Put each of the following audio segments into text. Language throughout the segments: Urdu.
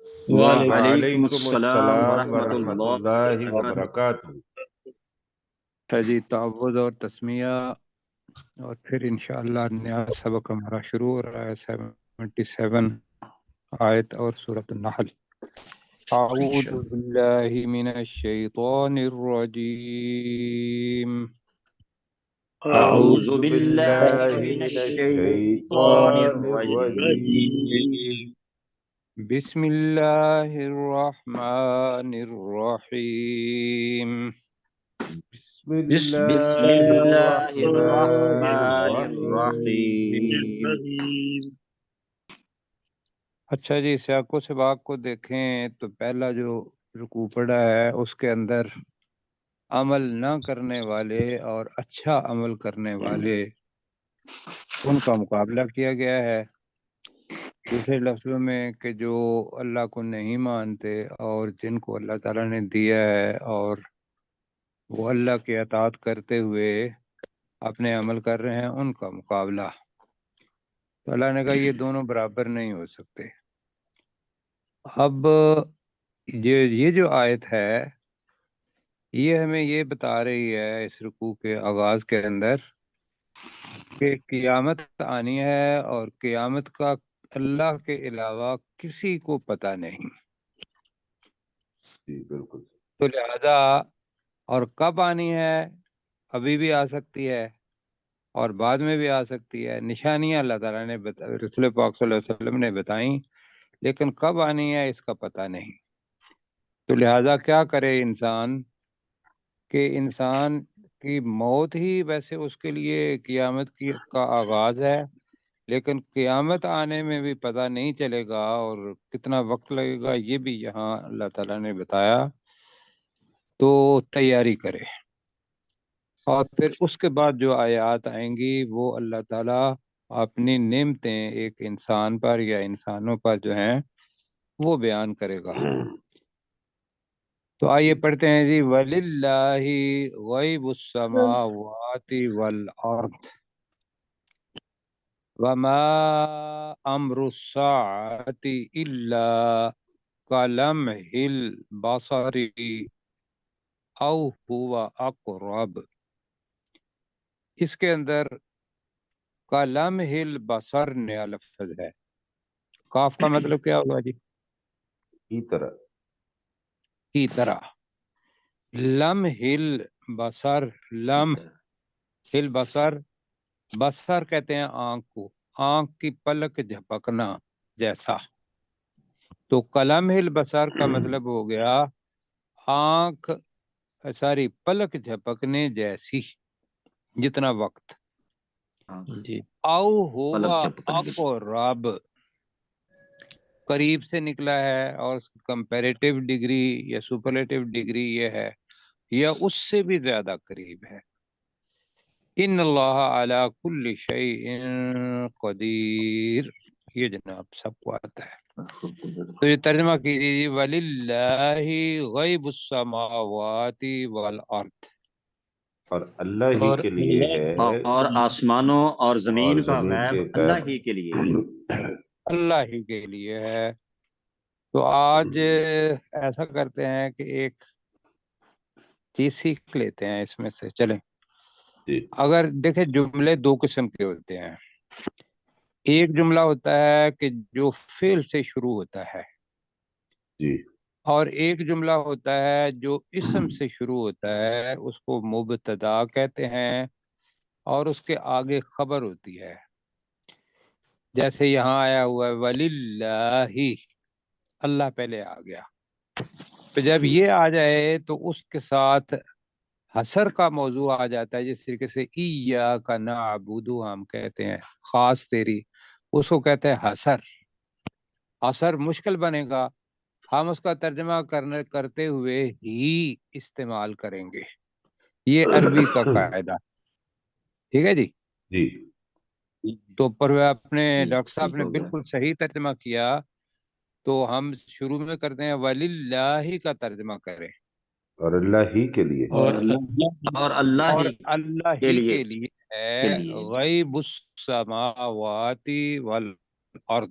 وعلیکم وعلیکم السلام السلام ورحمۃ ورحمۃ اللہ اللہ وبرکاتہ۔ وبرکاتہ۔ جی تعوذ اور تسمیہ، اور پھر انشاءاللہ نیا سبق ہمارا شروع ہو رہا ہے 77 آیت اور سورۃ النحل۔ اعوذ باللہ من الشیطان الرجیم۔ اعوذ اعوذ باللہ باللہ من من الشیطان الشیطان الرجیم۔ الرجیم۔ بسم اللہ الرحمن الرحیم۔ بسم بسم اللہ اللہ الرحمن الرحمن الرحیم۔ الرحیم۔ اچھا جی، سیاق و سباق کو دیکھیں تو پہلا جو رکوع پڑا ہے اس کے اندر عمل نہ کرنے والے اور اچھا عمل کرنے والے ان کا مقابلہ کیا گیا ہے۔ دوسرے لفظوں میں کہ جو اللہ کو نہیں مانتے اور جن کو اللہ تعالیٰ نے دیا ہے اور وہ اللہ کی اطاعت کرتے ہوئے اپنے عمل کر رہے ہیں، ان کا مقابلہ۔ تو اللہ نے کہا یہ دونوں برابر نہیں ہو سکتے۔ اب یہ جو آیت ہے یہ ہمیں یہ بتا رہی ہے اس رکوع کے آغاز کے اندر کہ قیامت آنی ہے، اور قیامت کا اللہ کے علاوہ کسی کو پتہ نہیں۔ جی بالکل۔ تو لہذا اور کب آنی ہے، ابھی بھی آ سکتی ہے اور بعد میں بھی آ سکتی ہے۔ نشانیاں اللہ تعالیٰ نے رسول پاک صلی اللہ علیہ وسلم نے بتائیں، لیکن کب آنی ہے اس کا پتہ نہیں۔ تو لہذا کیا کرے انسان کہ انسان کی موت ہی ویسے اس کے لیے قیامت کا آغاز ہے، لیکن قیامت آنے میں بھی پتہ نہیں چلے گا اور کتنا وقت لگے گا یہ بھی یہاں اللہ تعالیٰ نے بتایا۔ تو تیاری کرے، اور پھر اس کے بعد جو آیات آئیں گی وہ اللہ تعالیٰ اپنی نعمتیں ایک انسان پر یا انسانوں پر جو ہیں وہ بیان کرے گا۔ تو آئیے پڑھتے ہیں جی۔ وَلِلَّهِ غَيْبُ السَّمَاوَاتِ وَالْأَرْضِ وَمَا أَمْرُ السَّاعَةِ إِلَّا كَلَمْحِ الْبَصَرِ أَوْ هُوَ أَقْرَبُ۔ اس کے اندر کلمح البصر نیا لفظ ہے۔ کاف کا مطلب کیا ہوگا جی؟ کی طرح۔ کی طرح۔ لمح البصر، لمح البصر، بصر کہتے ہیں آنکھ کو، آنکھ کی پلک جھپکنا جیسا۔ تو کلمح البصر کا مطلب ہو گیا آنکھ ساری پلک جھپکنے جیسی، جتنا وقت۔ جی او ہوا پلک جھپکنے کی۔ اقرب، قریب سے نکلا ہے اور کمپیریٹیو ڈگری یا سپرلیٹیو ڈگری یہ ہے یا اس سے بھی زیادہ قریب ہے۔ ان اللہ علی کل شیء قدیر، یہ جناب سب کو آتا ہے۔ تو یہ ترجمہ کیجیے جی، وَلِلَّهِ غیب السماوات والارض۔ اور اللہ ہی اور کے لیے ہے، اور آسمانوں اور اور زمین کا زمین غیب کے اللہ غیب ہی کے لیے ہے۔ اللہ ہی کے لیے ہے۔ تو آج ایسا کرتے ہیں کہ ایک چیز سیکھ لیتے ہیں اس میں سے، چلیں۔ جی اگر دیکھیں جملے دو قسم کے ہوتے ہیں، ایک جملہ ہوتا ہے کہ جو فعل سے شروع ہوتا ہے، جی اور ایک جملہ ہوتا ہے جو اسم سے شروع ہوتا ہے، اس کو مبتدا کہتے ہیں اور اس کے آگے خبر ہوتی ہے۔ جیسے یہاں آیا ہوا ہے وَلِلَّهِ، اللہ پہلے آ گیا۔ تو جب یہ آ جائے تو اس کے ساتھ حصر کا موضوع آ جاتا ہے، جس طریقے سے ایاک نعبد ہم کہتے ہیں، خاص تیری، اس کو کہتے ہیں حصر۔ حصر مشکل بنے گا، ہم اس کا ترجمہ کرتے ہوئے ہی استعمال کریں گے، یہ عربی کا قاعدہ، ٹھیک ہے جی۔ جی تو پر اپنے جی ڈاکٹر صاحب ٹھیک نے ہو گیا۔ بالکل صحیح ترجمہ کیا۔ تو ہم شروع میں کرتے ہیں وَلِلَّهِ کا ترجمہ کریں، اور اللہ ہی کے لیے۔ اور اللہ اور ہی اللہ کے ہی لیے کے لیے ہے کے لیے غیب السماوات والارض،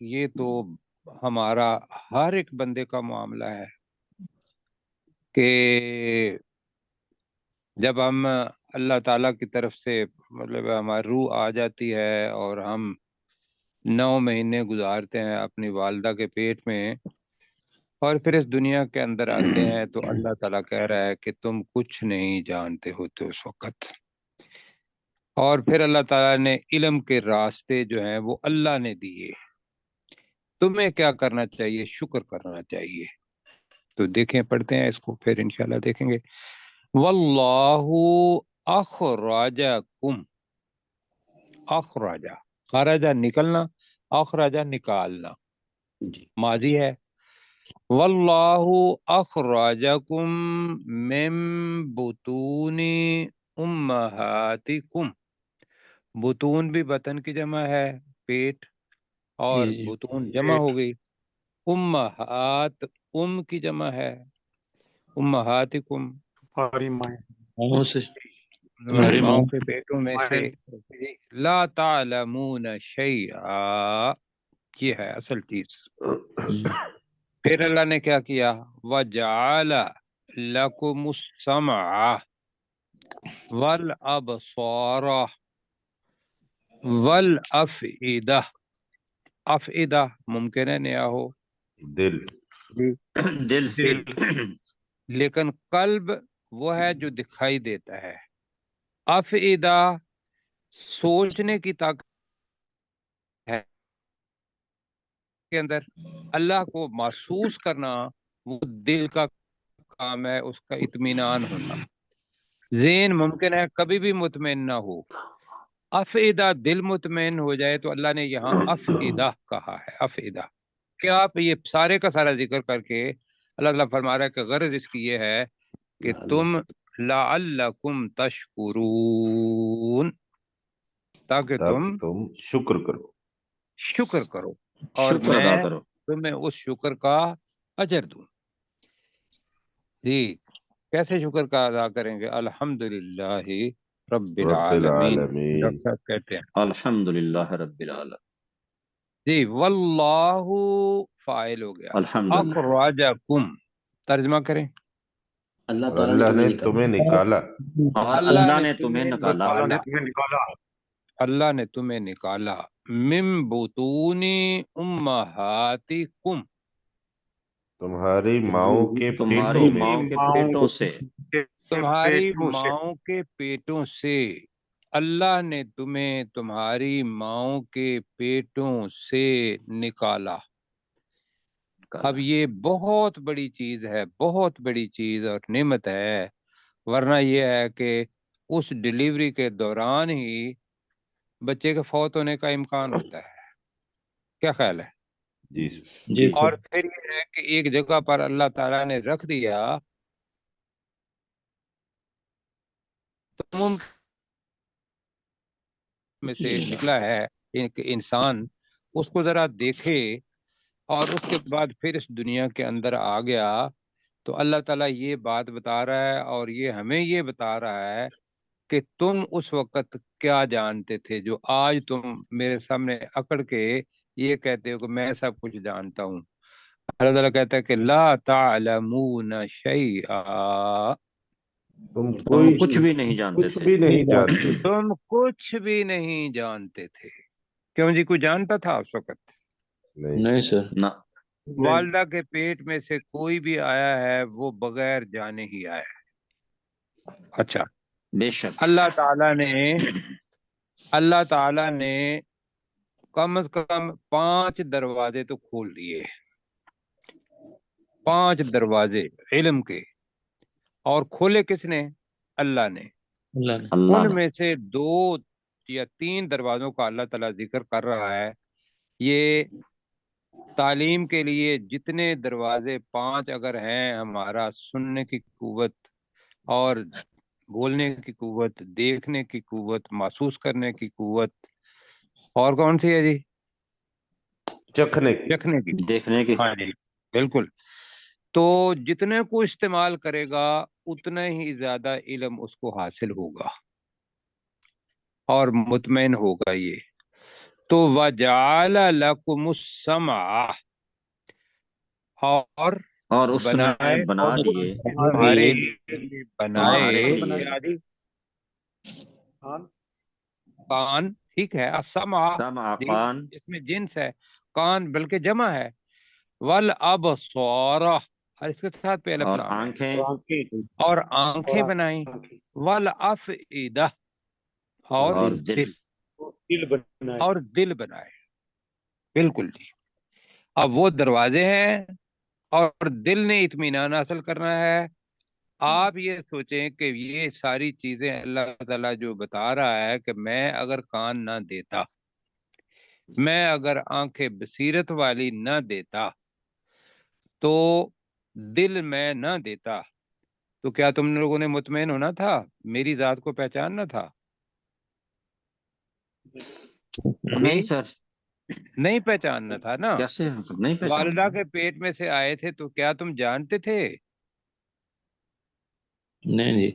یہ تو ہمارا ہر ایک بندے کا معاملہ ہے کہ جب ہم اللہ تعالیٰ کی طرف سے مطلب ہماری روح آ جاتی ہے اور ہم 9 مہینے گزارتے ہیں اپنی والدہ کے پیٹ میں اور پھر اس دنیا کے اندر آتے ہیں تو اللہ تعالیٰ کہہ رہا ہے کہ تم کچھ نہیں جانتے ہوتے اس وقت. اور پھر اللہ تعالیٰ نے علم کے راستے جو ہیں وہ اللہ نے دیے. تمہیں کیا کرنا چاہیے؟ شکر کرنا چاہیے. تو دیکھیں پڑھتے ہیں اس کو پھر انشاءاللہ دیکھیں گے. واللہ اخرجکم، اخرجہ، خرجہ نکلنا، اخرجہ نکالنا، جی ماضی ہے. واللہ اخرجکم من بطون امہاتکم. بطون بھی بطن کی جمع ہے، پیٹ، اور بطون جمع ہو گئی. امہات کی جمع ہے، امہاتکم، ماؤں سے تمہاری ماؤں کے پیٹوں میں سے. لا تعلمون شیئا، یہ ہے اصل چیز. پھر اللہ نے کیا کیا؟ وَجَعَلَ لَكُمُ السَّمْعَ وَالْأَبْصَارَ وَالْأَفْئِدَةَ. افئدہ ممکن ہے نیا ہو، دل. دل سے لیکن قلب وہ ہے جو دکھائی دیتا ہے. افئدہ سوچنے کی طاقت ہے کے اندر. اللہ کو محسوس کرنا وہ دل کا کام ہے، اس کا اطمینان ہونا. ذہن ممکن ہے کبھی بھی مطمئن نہ ہو. افئدہ دل مطمئن ہو جائے تو اللہ نے یہاں افئدہ کہا ہے. افئدہ کیا آپ یہ سارے کا سارا ذکر کر کے اللہ تعالیٰ فرما رہا ہے کہ غرض اس کی یہ ہے کہ تم لعلکم تشکرون، تاکہ تاکہ تم شکر کرو. شکر کرو اور شکر ادا میں کرو. تمہیں اس شکر کا اجر دوں. جی کیسے شکر کا ادا کریں گے؟ الحمدللہ رب رب العالمین. العالمین. ڈاکٹر صاحب کہتے ہیں الحمدللہ رب العالمین. جی واللہ فاعل ہو گیا. الحمدللہ. اخرجکم ترجمہ کریں. اللہ اور تعالیٰ نے اللہ نے تمہیں نکالا. تمہیں نکالا. اور اللہ نے تمہیں نکالا. اللہ نے تمہیں نکالا. من بطون امہاتکم، تمہاری ماؤں کے تمہاری پیٹوں میں ماؤں سے. کے پیٹوں سے. تمہاری ماؤں کے پیٹوں سے. اللہ نے تمہیں تمہاری ماؤں کے پیٹوں سے نکالا. اب یہ بہت بڑی چیز ہے، بہت بڑی چیز اور نعمت ہے. ورنہ یہ ہے کہ اس ڈیلیوری کے دوران ہی بچے کے فوت ہونے کا امکان ہوتا ہے. کیا خیال ہے؟ جی جی اور پھر یہ ہے کہ ایک جگہ پر اللہ تعالیٰ نے رکھ دیا تو ممکن میں سے نکلا ہے کہ انسان اس کو ذرا دیکھے اور اس کے بعد پھر اس دنیا کے اندر آ گیا تو اللہ تعالیٰ یہ بات بتا رہا ہے اور یہ ہمیں یہ بتا رہا ہے کہ تم اس وقت کیا جانتے تھے جو آج تم میرے سامنے اکڑ کے یہ کہتے ہو کہ میں سب کچھ جانتا ہوں. اللہ تعالیٰ کہتا ہے کہ لا تعلمون شیئا، تم تم کچھ بھی نہیں جانتے کچھ تھے. بھی نہیں جانتے. تم کچھ بھی نہیں جانتے تھے. کیوں جی کوئی جانتا تھا اس وقت؟ نہیں سر نہ. والدہ کے پیٹ میں سے کوئی بھی آیا ہے وہ بغیر جانے ہی آیا ہے. اچھا بے شک. اللہ تعالیٰ نے کم از کم 5 دروازے تو کھول دیے. 5 دروازے علم کے، اور کھولے کس نے؟ اللہ نے. اللہ ان نے. میں سے 2 یا 3 دروازوں کا اللہ تعالیٰ ذکر کر رہا ہے. یہ تعلیم کے لیے جتنے دروازے 5 اگر ہیں، ہمارا سننے کی قوت اور بولنے کی قوت، دیکھنے کی قوت، محسوس کرنے کی قوت، اور کون سی ہے جی؟ چکھنے کی. دیکھنے کی. دیکھنے کی. ہاں جی بالکل. تو جتنے کو استعمال کرے گا اتنا ہی زیادہ علم اس کو حاصل ہوگا اور مطمئن ہوگا. یہ تو وجعل لکم السمع، اور اس نے بنائے بنا دیے تمہارے لیے بنائے تمہارے لیے کان، ٹھیک ہے، السمع سمع جی کان اس میں جنس ہے، کان بلکہ جمع ہے، والابصار اور اس کے ساتھ پہ الف اور لام ہے، آنکھیں اور آنکھیں بنائیں، والافئدہ اور اور دل، دل اور دل بنائے، بالکل جی۔ اب وہ دروازے ہیں اور دل نے اطمینان حاصل کرنا ہے۔ آپ یہ سوچیں کہ یہ ساری چیزیں اللہ تعالیٰ جو بتا رہا ہے کہ میں اگر کان نہ دیتا، میں اگر آنکھیں بصیرت والی نہ دیتا، تو دل میں نہ دیتا، تو کیا تم لوگوں نے مطمئن ہونا تھا؟ میری ذات کو پہچاننا تھا؟ نہیں سر، نہیں پہچاننا تھا نا۔ کیسے نہیں والدہ پہچانتے؟ کے پیٹ میں سے آئے تھے تو کیا تم جانتے تھے؟ نہیں جی،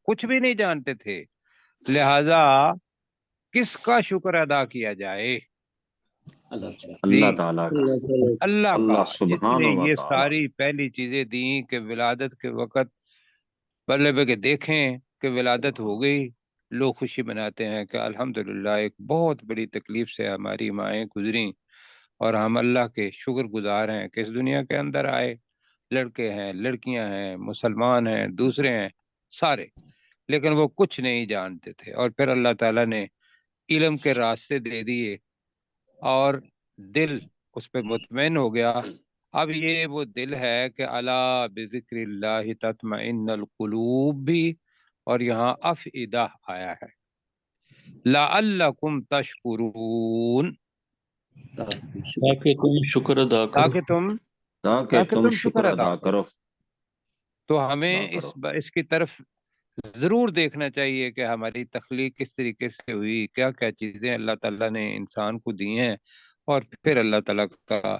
کچھ بھی نہیں جانتے تھے، لہذا کس کا شکر ادا کیا جائے؟ اللہ تعالیٰ اللہ جی تعالیٰ کا، اللہ کا، اللہ جس سبحانہ نے و یہ تعالیٰ۔ ساری پہلی چیزیں دیں کہ ولادت کے وقت بلے بے کے دیکھیں کہ ولادت ہو گئی، لوگ خوشی مناتے ہیں کہ الحمدللہ ایک بہت بڑی تکلیف سے ہماری مائیں گزریں اور ہم اللہ کے شکر گزار ہیں کہ اس دنیا کے اندر آئے، لڑکے ہیں، لڑکیاں ہیں، مسلمان ہیں، دوسرے ہیں، سارے، لیکن وہ کچھ نہیں جانتے تھے، اور پھر اللہ تعالیٰ نے علم کے راستے دے دیے اور دل اس پہ مطمئن ہو گیا۔ اب یہ وہ دل ہے کہ الا بذکر اللہ تطمئن القلوب بھی، اور یہاں افئدہ آیا ہے، لعلکم تشکرون، تاکہ تم شکر ادا کرو، تاکہ تم شکر ادا کرو۔ کرو تو ہمیں ادا کرو۔ اس کی طرف ضرور دیکھنا چاہیے کہ ہماری تخلیق کس طریقے سے ہوئی، کیا کیا چیزیں اللہ تعالیٰ نے انسان کو دی ہیں، اور پھر اللہ تعالیٰ کا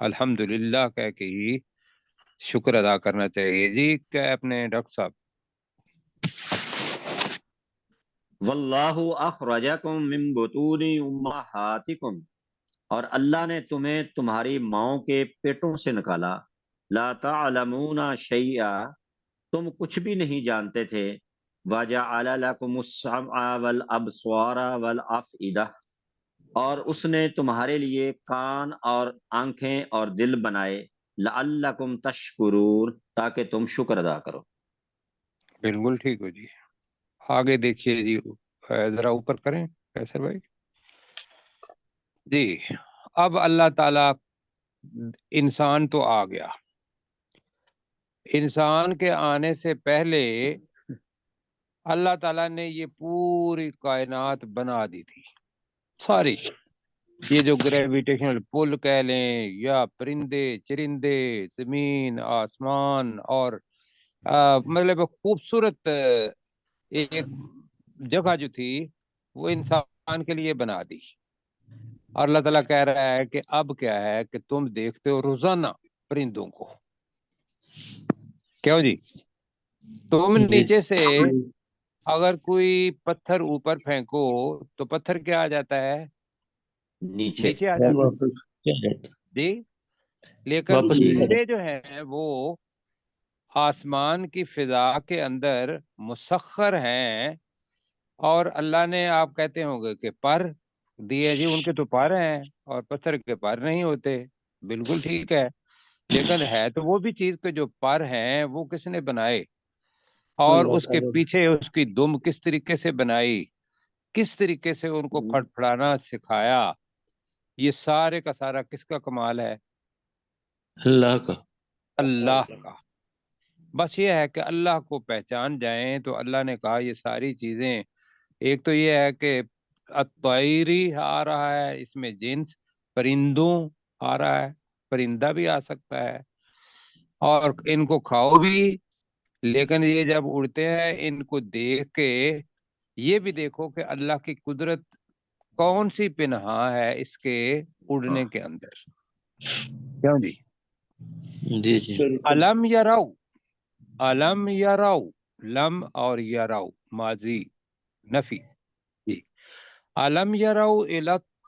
الحمدللہ کہہ کے ہی شکر ادا کرنا چاہیے۔ جی کیا اپنے ڈاکٹر صاحب؟ واللہ اخرجکم من بطون امہاتکم، اور اللہ نے تمہیں تمہاری ماؤں کے پیٹوں سے نکالا، لا تعلمون شیئا، تم کچھ بھی نہیں جانتے تھے، وجعل لکم السمع والابصار والافئدہ، اور اس نے تمہارے لیے کان اور آنکھیں اور دل بنائے، لعلکم تشکرون، تاکہ تم شکر ادا کرو۔ بالکل ٹھیک ہو جی، آگے دیکھیے جی، ذرا اوپر کریں فیصل بھائی جی۔ اب اللہ تعالیٰ، انسان تو آ گیا، انسان کے آنے سے پہلے اللہ تعالیٰ نے یہ پوری کائنات بنا دی تھی ساری، یہ جو گریویٹیشنل پل کہہ لیں یا پرندے چرندے، زمین آسمان، اور مطلب خوبصورت ایک جگہ جو تھی وہ انسان کے لیے بنا دی، اور اللہ تعالیٰ کہہ رہا ہے کہ اب کیا ہے کہ تم دیکھتے ہو روزانہ پرندوں کو، کیوں جی؟ تم نیچے سے اگر کوئی پتھر اوپر پھینکو تو پتھر کیا آ جاتا ہے؟ نیچے آ جاتا ہے جی، لیکن پرندے جو ہیں وہ آسمان کی فضا کے اندر مسخر ہیں، اور اللہ نے، آپ کہتے ہوں گے کہ پر دیے، جی ان کے تو پر ہیں اور پتھر کے پر نہیں ہوتے، بالکل ٹھیک ہے، لیکن ہے تو وہ بھی چیز کے جو پر ہیں وہ کس نے بنائے، اور اس کے پیچھے اس کی دم کس طریقے سے بنائی، کس طریقے سے ان کو پھڑپھڑانا سکھایا، یہ سارے کا سارا کس کا کمال ہے؟ اللہ کا، اللہ کا۔ بس یہ ہے کہ اللہ کو پہچان جائیں تو اللہ نے کہا یہ ساری چیزیں، ایک تو یہ ہے کہ الطیری آ رہا ہے، اس میں جنس پرندوں آ رہا ہے، پرندہ بھی آ سکتا ہے، اور ان کو کھاؤ بھی، لیکن یہ جب اڑتے ہیں ان کو دیکھ کے یہ بھی دیکھو کہ اللہ کی قدرت کون سی پنہا ہے اس کے اڑنے کے اندر، کیوں جی؟ جی جی، علم یرو، علم یرو، لم اور یرو ماضی نفی جی، علم یرو الی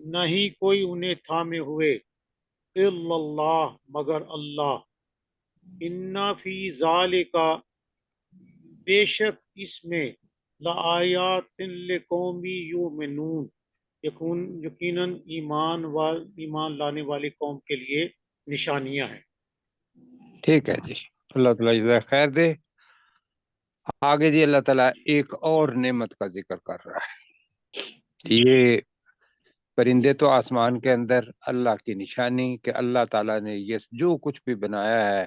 نہیں کوئی انہیں تھامے ہوئے الا اللہ مگر اللہ انا فی ذالک بے شک اس میں لآیات لقوم یؤمنون یقیناً ایمان لانے والی قوم کے لیے نشانیاں ہیں۔ ٹھیک ہے جی، اللہ تعالیٰ جزائے خیر دے۔ آگے جی اللہ تعالیٰ ایک اور نعمت کا ذکر کر رہا ہے۔ یہ پرندے تو آسمان کے اندر اللہ کی نشانی کہ اللہ تعالیٰ نے یہ جو کچھ بھی بنایا ہے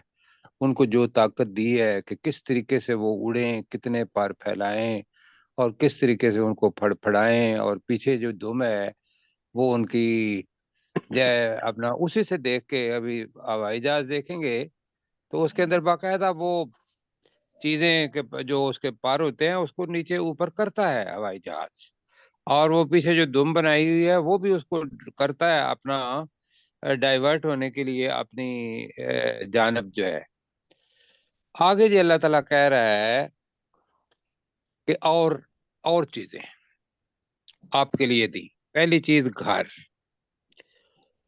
ان کو جو طاقت دی ہے کہ کس طریقے سے وہ اڑیں، کتنے پر پھیلائیں اور کس طریقے سے ان کو پھڑ پھڑائیں، اور پیچھے جو دم ہے وہ ان کی اپنا اسی سے دیکھ کے ابھی ہوائی جہاز دیکھیں گے تو اس کے اندر باقاعدہ وہ چیزیں کہ جو اس کے پار ہوتے ہیں اس کو نیچے اوپر کرتا ہے ہوائی جہاز، اور وہ پیچھے جو دم بنائی ہوئی ہے وہ بھی اس کو کرتا ہے اپنا ڈائیورٹ ہونے کے لیے اپنی جانب جو ہے۔ آگے جی اللہ تعالیٰ کہہ رہا ہے کہ اور چیزیں آپ کے لیے دی۔ پہلی چیز گھر،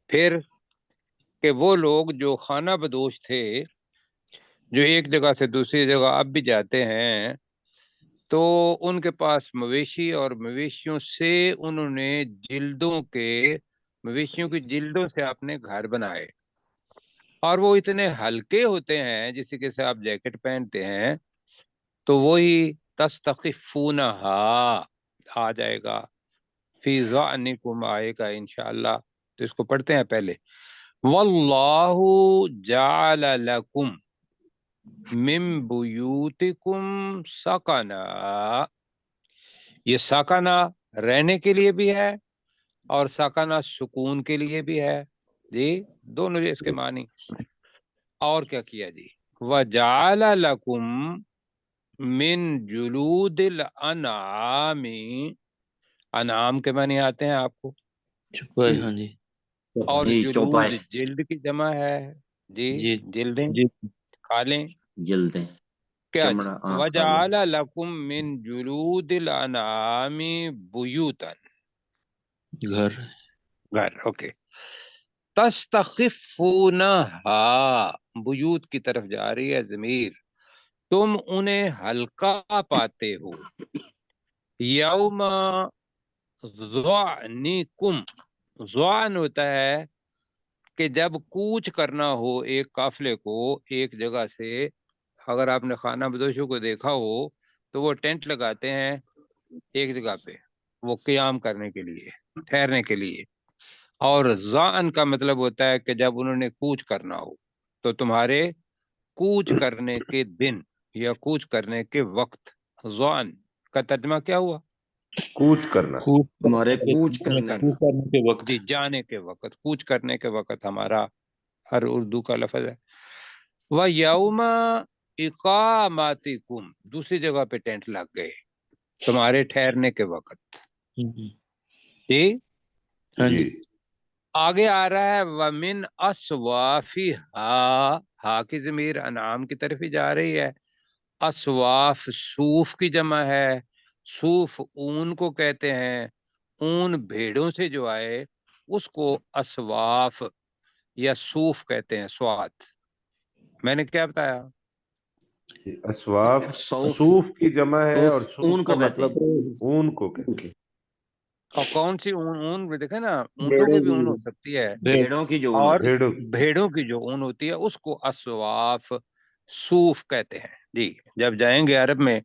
پھر کہ وہ لوگ جو خانہ بدوش تھے، جو ایک جگہ سے دوسری جگہ اب بھی جاتے ہیں، تو ان کے پاس مویشی اور مویشیوں سے انہوں نے مویشیوں کی جلدوں سے اپنے گھر بنائے، اور وہ اتنے ہلکے ہوتے ہیں جس طریقے سے آپ جیکٹ پہنتے ہیں، تو وہی تستخفونہا آ جائے گا، فی ظعنکم آئے گا انشاءاللہ۔ تو اس کو پڑھتے ہیں پہلے، واللہ جعل لکم من بیوتکم سکنا، یہ سکنا رہنے کے لیے بھی ہے اور سکنا سکون کے لیے بھی ہے جی، دونوں اس کے معنی۔ اور کیا کیا جی، وجعل لکم من جلود الانعام، انعام کے معنی آتے ہیں آپ کو، چپائے، ہاں جی اور جی جلود چوپائے جلد کی جمع ہے جی، جی جلدیں جی کھالیں جلدیں کیا جی، چمڑا کھالیں۔ وجعل لکم من جلود الانعام بیوتا، گھر گھر، اوکے، تستخفونہا، بیوت کی طرف جا رہی ہے ضمیر، تم انہیں ہلکا پاتے ہو، یوم ظعنکم، ظعن ہوتا ہے کہ جب کوچ کرنا ہو ایک قافلے کو ایک جگہ سے، اگر آپ نے خانہ بدوشوں کو دیکھا ہو تو وہ ٹینٹ لگاتے ہیں ایک جگہ پہ، وہ قیام کرنے کے لیے، ٹھہرنے کے لیے، اور ظعن کا مطلب ہوتا ہے کہ جب انہوں نے کوچ کرنا ہو، تو تمہارے کوچ کرنے کے دن یا کوچ کرنے کے وقت، ظعن کا ترجمہ کیا ہوا کوچ کرنا، تمہارے کوچ کرنے کا، کرنے کے وقت، جی، جانے کے وقت، کوچ کرنے کے وقت ہمارا ہر اردو کا لفظ ہے۔ وَيَوْمَ اِقَامَتِكُمْ، دوسری جگہ پہ ٹینٹ لگ گئے تمہارے ٹھہرنے کے وقت جی۔ ہاں جی جی آگے آ رہا ہے وَمِنْ أَصْوَافِهَا، ہا کی ضمیر انعام کی طرف ہی جا رہی ہے، اصواف صوف کی جمع ہے، صوف اون کو کہتے ہیں، اون بھیڑوں سے جو آئے اس کو اصواف یا صوف کہتے ہیں، سوات، میں نے کیا بتایا؟ اسواف صوف، صوف کی جمع ہے اور صوف صوف اون کا کو کہتے مطلب ہیں۔ اون کو کہتے اور کون سی اون بھی دیکھیں نا، اونٹوں کی بھی اون ہو سکتی ہے، بھیڑوں کی جو اون اور ہوتی ہے۔ بھیڑوں بھیڑوں کی جو اون ہوتی ہے اس کو اصواف صوف کہتے ہیں جی۔ جب جائیں گے عرب میں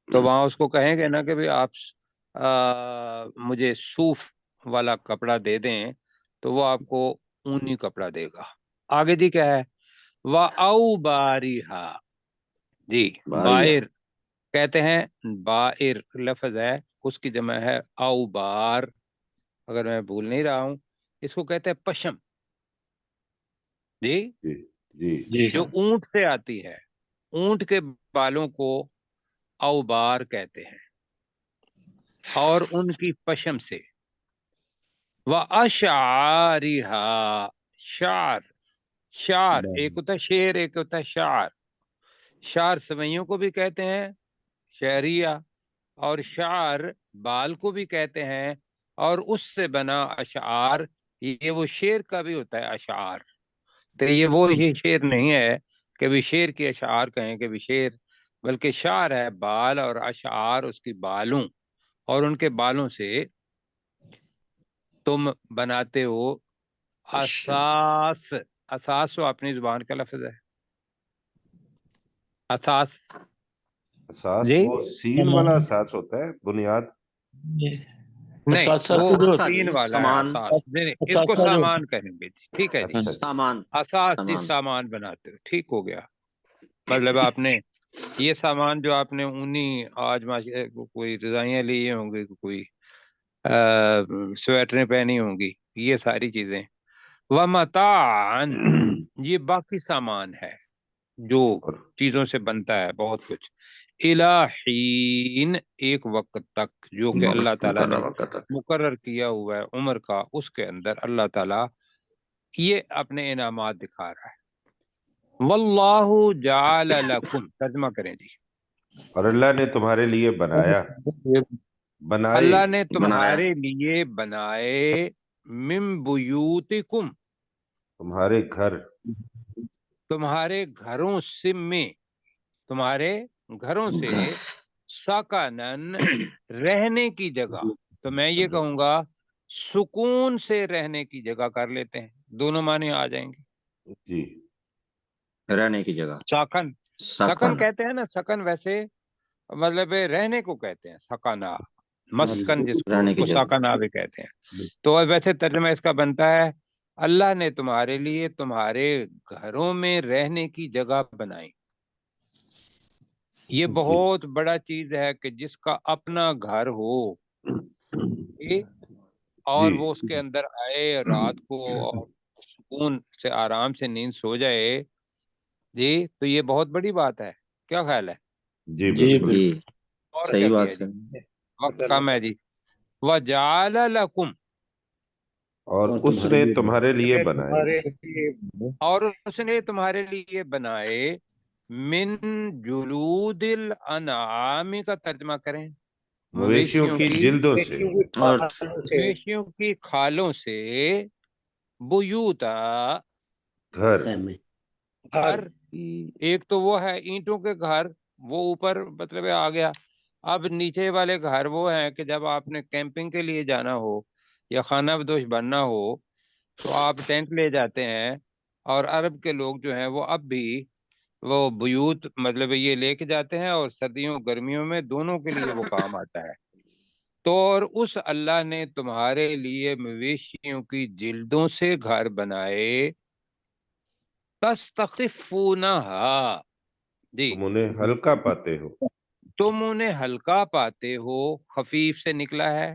تو وہاں اس کو کہیں گے نا کہ بھی آپ مجھے صوف والا کپڑا دے دیں، تو وہ آپ کو اونی کپڑا دے گا۔ آگے جی کیا ہے، وَأَوْبَارِهَا، جی، باریہ، بائر کہتے ہیں، بائر لفظ ہے اس کی جمع ہے اوبار، اگر میں بھول نہیں رہا ہوں اس کو کہتے ہیں پشم جی، جی جی جی جو اونٹ سے آتی ہے، اونٹ کے بالوں کو اوبار کہتے ہیں، اور ان کی پشم سے، وَأَشْعَارِهَا، شعر ایک ہوتا ہے شعر، ایک ہوتا ہے شعر، شعر سوئیوں کو بھی کہتے ہیں شعریہ، اور شعر بال کو بھی کہتے ہیں، اور اس سے بنا اشعار، یہ وہ شعر کا بھی ہوتا ہے اشعار، تو یہ شعر نہیں ہے کہ بھی شعر کی اشعار کہیں کہ بھی شعر، بلکہ شعر ہے بال، اور اشعار اس کی بالوں، اور ان کے بالوں سے تم بناتے ہو اساس۔ اساس تو اپنی زبان کا لفظ ہے، اساس اساس جی وہ سین والا اساس ہوتا ہے، بنیاد؟ نہیں، اساتذہ وہ جو اچھا سین جی، والا ہے سامان، اساس، نہیں اس کو اساتذہ جو سامان کہیں گے جی، ٹھیک ہے جی، اچھا سامان، اساس جی سامان، سامان بناتے ہو، ٹھیک ہو گیا، مطلب آپ نے یہ سامان جو آپ نے اونی آج کوئی رضائیاں لی ہوں گی، کوئی سویٹریں پہنی ہوں گی، یہ ساری چیزیں، ومتاعن، یہ باقی سامان ہے جو اور چیزوں سے بنتا ہے بہت کچھ، الہین، ایک وقت تک جو کہ اللہ تعالیٰ نے مقررہ وقت تک۔ مقرر کیا ہوا ہے عمر کا، اس کے اندر اللہ تعالیٰ یہ اپنے انعامات دکھا رہا ہے۔ واللہ جعل لکم، ترجمہ کریں جی، اور اللہ نے تمہارے لیے بنایا، بنائے، اللہ نے بنایا، تمہارے لیے بنائے، من بیوتکم، تمہارے گھر، تمہارے گھروں سے، میں تمہارے گھروں سے، سکنن، رہنے کی جگہ، تو میں یہ کہوں گا سکون سے رہنے کی جگہ کر لیتے ہیں، دونوں معنی آ جائیں گے، جی رہنے کی جگہ، سکن، سکن سکن، کہتے ہیں نا، سکن ویسے مطلب رہنے کو کہتے ہیں، سکنا، مسکن جس کو، رہنے اس کی کو جگہ، سکنا بھی کہتے ہیں، تو ویسے ترجمہ اس کا بنتا ہے اللہ نے تمہارے لیے تمہارے گھروں میں رہنے کی جگہ بنائی۔ یہ جی بہت بڑا چیز ہے کہ جس کا اپنا گھر ہو، اور جی وہ اس کے اندر آئے رات کو اور سکون سے آرام سے نیند سو جائے جی، تو یہ بہت بڑی بات ہے، کیا خیال ہے؟ جی جی بالکل۔ جی، اور کیا صحیح کیا بات جی، ہے۔ وقت کم ہے جی، وَجَعَلَ لَكُمْ، اور اور اس تمہارے نے لیے تمہارے لیے میں بنائے، تمہارے لیے اور اس نے تمہارے لیے بنائے، من جلود الانعام کا ترجمہ کریں، مویشیوں کی جلدوں سے، مویشیوں کے اور کھالوں سے، مویشیوں کی کھالوں سے، بیوتا، گھر، خیمے، گھر، ایک تو وہ ہے اینٹوں کے گھر، وہ اوپر مطلب آ گیا، اب نیچے والے گھر وہ ہیں کہ جب آپ نے کیمپنگ کے لیے جانا ہو یا خانہ بدوش بننا ہو تو آپ ٹینٹ لے جاتے ہیں، اور عرب کے لوگ جو ہیں وہ اب بھی وہ بیوت مطلب یہ لے کے جاتے ہیں، اور سردیوں گرمیوں میں دونوں کے لیے وہ کام آتا ہے، تو اور اس اللہ نے تمہارے لیے مویشیوں کی جلدوں سے گھر بنائے، تستخفونہا، جی، تم انہیں ہلکا پاتے ہو، تم انہیں ہلکا پاتے ہو، خفیف سے نکلا ہے،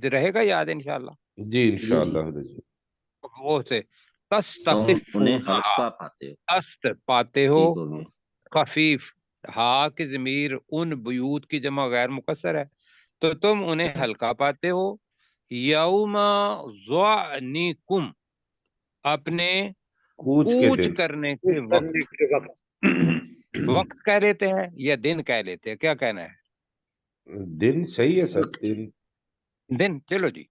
رہے گا یاد انشاءاللہ، جی جی جی انشاءاللہ حضرت جی۔ وہ سے، تم انہیں تستخفونہا، ہلکا پاتے ہو، است پاتے ہو، ٹھیک ہو گیا، خفیف، ہا کی ضمیر ان بیوت کی جمع غیر مکسر ہے، تو تم انہیں ہلکا پاتے ہو، یوم ظعنکم، اپنے کوچ کے کوچ دن، کرنے کچھ کے کرنے وقت، کے وقت، وقت کہہ لیتے ہیں یا دن کہہ لیتے ہیں، کیا کہنا ہے؟ دن صحیح ہے سر، دن، دن، چلو جی،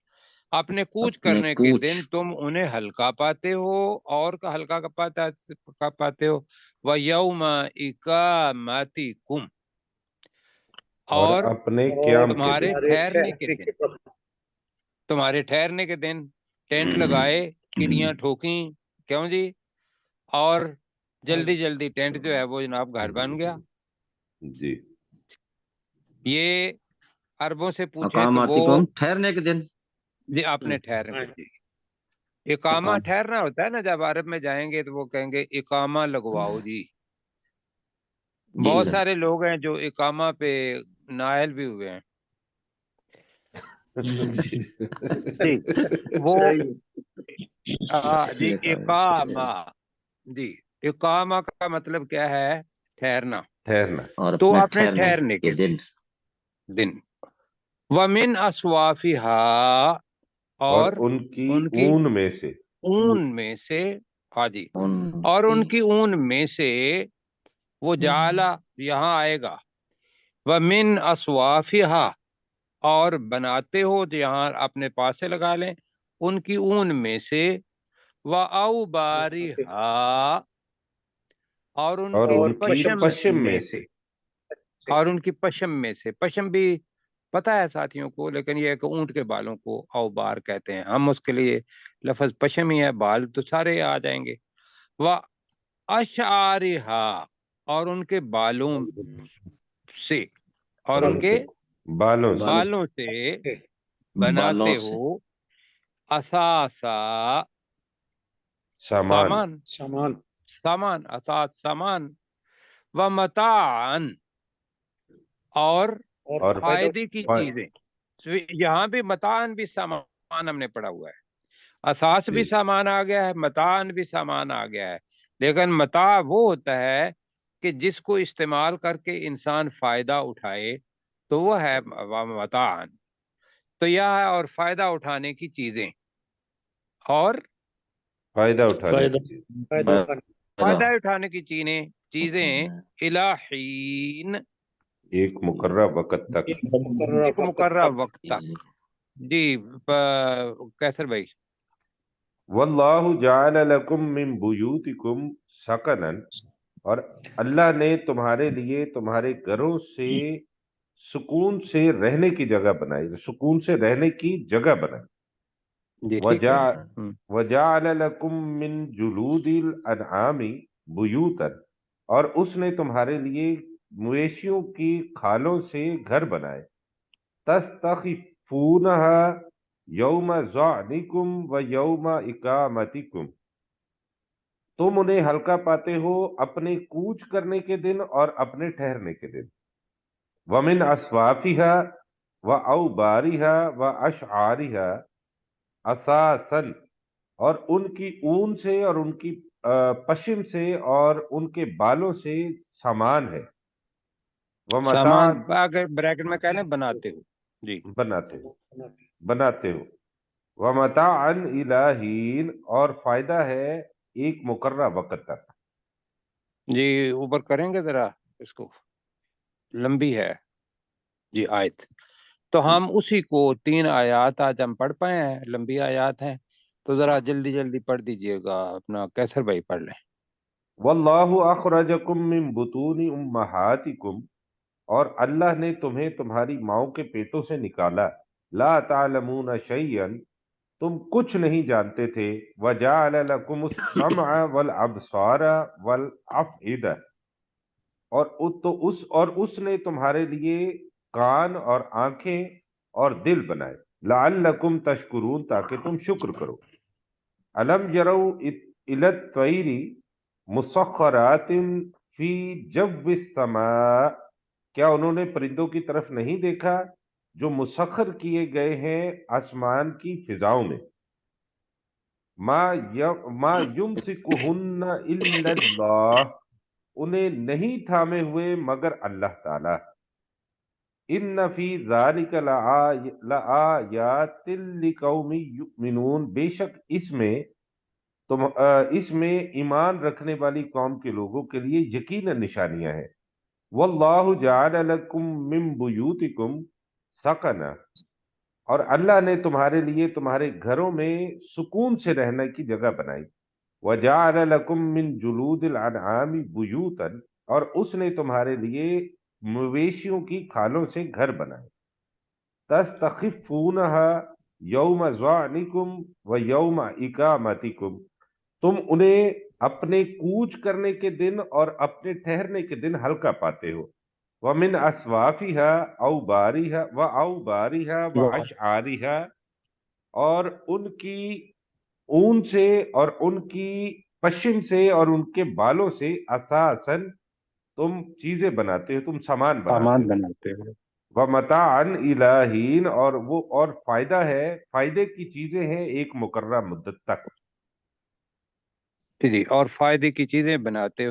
اپنے کوچ اپنے کرنے کے کوچ، دن تم انہیں ہلکا پاتے ہو، اور کا ہلکا کا پاتے ہو، وَيَوْمَ إِقَامَتِكُمْ، اور اور اپنے اور قیام کے تمہارے دن، تمہارے ٹھہرنے کے ٹھہرنے دن، کے وقت، تمہارے ٹھہرنے کے دن، ٹینٹ لگائے، چڑیاں ٹھوکیں، کیوں جی، اور جلدی جلدی ٹینٹ جو ہے وہ جناب گھر بن گیا، جی یہ عربوں سے پوچھیں تو وہ اقاماتکم، ٹھہرنے کے دن، جی اپنے ٹھہرنے کے جی، اقامہ اقام، ٹھہرنا ہوتا ہے نا، جب عرب میں جائیں گے تو وہ کہیں گے اقامہ لگواؤ جی، جی بہت سر، سارے لوگ ہیں جو اقامہ پہ نائل بھی ہوئے ہیں جی، وہ جی اقامہ، جی اقامہ کا مطلب کیا ہے؟ ٹھہرنا، ٹھہرنا، اور تو اپنے اپنے ٹھہرنے ٹھہرنے کے کے دن، دن، وَمِنْ أَصْوَافِهَا، اور اور ان کی ان کی اون میں سے، اون میں سے، ہاں جی، ان اور کی، ان کی اون میں سے، وہ جعلا یہاں آئے گا، وَمِنْ أَصْوَافِهَا، اور بناتے ہو جہاں اپنے پاس سے لگا لیں ان کی اون میں سے، وَأَوْبَارِهَا اور ان اور کی ان کی پشم پشم میں سے، اور ان کی پشم میں سے، پشم بھی پتہ ہے ساتھیوں کو، لیکن یہ ہے کہ اونٹ کے بالوں کو اوبار کہتے ہیں، ہم اس کے لیے لفظ پشم ہی ہے، بال تو سارے آ جائیں گے۔ وَأَشْعَارِهَا اور ان کے بالوں سے، اور ان کے بالوں سے، بالوں سے بالوں بناتے سے ہو اساسا سامان، سامان سامان، اساس سامان، و متاعن اور اور اور فائدے کی فا- چیزیں، یہاں بھی متاعن بھی سامان ہم نے پڑھا ہوا ہے، اساس بھی جی سامان آ گیا ہے، متاعن بھی سامان آ گیا ہے، لیکن متاع وہ ہوتا ہے کہ جس کو استعمال کر کے انسان فائدہ اٹھائے تو وہ ہے متاعن، تو یہ ہے اور فائدہ اٹھانے کی چیزیں، اور فائدہ اٹھانے فائدہ کی چیز، فائدہ اٹھانے فائدہ اٹھانے کی چیزیں الہین ایک مقررہ وقت تک۔ ایک مقررہ ایک وقت مقررہ تک۔ وقت تک۔ جی کیسر بھائی، واللہ جعل لکم من بیوتکم سکنا، اور اللہ نے تمہارے لیے تمہارے گھروں سے سکون سے رہنے کی جگہ بنائی، سکون سے رہنے کی جگہ بنائی۔ جی ٹھیک ہے۔ وجعل لکم من جلود الانعام بیوتا، اور اس نے تمہارے لیے مویشیوں کی کھالوں سے گھر بنائے، تستخفونہا یوم ظعنکم و یوم اقامتکم، تم انہیں ہلکا پاتے ہو اپنے کوچ کرنے کے دن اور اپنے ٹھہرنے کے دن۔ ومن اصوافہا و اوبارہا و اشعارہا اساسا، اور ان کی اون سے اور ان کی پشم سے اور ان کے بالوں سے سامان ہے، ومتاع، سامان اگر بریکٹ میں کہہ لیں بناتے ہو، جی بناتے ہو، بناتے ہو، ومتاعا الہین، اور فائدہ ہے ایک مقررہ وقت تک۔ جی اوپر کریں گے ذرا اس کو، لمبی ہے جی آیت، تو ہم اسی کو 3 آیات آج ہم پڑھ پائے ہیں، لمبی آیات ہیں، تو ذرا جلدی جلدی پڑھ دیجئے گا، اپنا کیسر بھائی پڑھ لیں۔ واللہ اخرجکم من بطون امہاتکم، اور اللہ نے تمہیں تمہاری ماؤں کے پیٹوں سے نکالا، لا تعلمون شیئا، تم کچھ نہیں جانتے تھے، وجعل لکم السمع والابصار والافئدہ، اور اس نے تمہارے لیے کان اور آنکھیں اور دل بنائے، لعلکم تشکرون، تاکہ تم شکر کرو۔ الم یرو الی الطیر مسخرات فی جو السماء، کیا انہوں نے پرندوں کی طرف نہیں دیکھا جو مسخر کیے گئے ہیں آسمان کی فضاؤں میں، ما یمسکہن الا اللہ، انہیں نہیں تھامے ہوئے مگر اللہ تعالی، ان فی ذالک لآیات لقوم یؤمنون، بے شک اس میں ایمان رکھنے والی قوم کے لوگوں کے لیے یقیناً نشانیاں ہیں۔ واللہ جعل لکم من بیوتکم سکنا، اور اللہ نے تمہارے لیے تمہارے گھروں میں سکون سے رہنے کی جگہ بنائی، وجعل لکم من جلود الانعام بیوتا، اور اس نے تمہارے لیے مویشیوں کی کھالوں سے گھر بنائے، تستخفونہا یوم ظعنکم و یوم اقامتکم، تم انہیں اپنے کوچ کرنے کے دن اور اپنے ٹھہرنے کے دن ہلکا پاتے ہو، ومن اصوافہا اوبارہا واشعارہا، اور ان کی اون سے اور ان کی پشم سے اور ان کے بالوں سے اساساً تم چیزیں بناتے ہو، تم سامان بناتے ہو، ومتاعا الہین، اور فائدہ ہے، فائدے کی چیزیں ہیں ایک مقررہ مدت تک۔ جی اور فائدے کی چیزیں بناتے ہو۔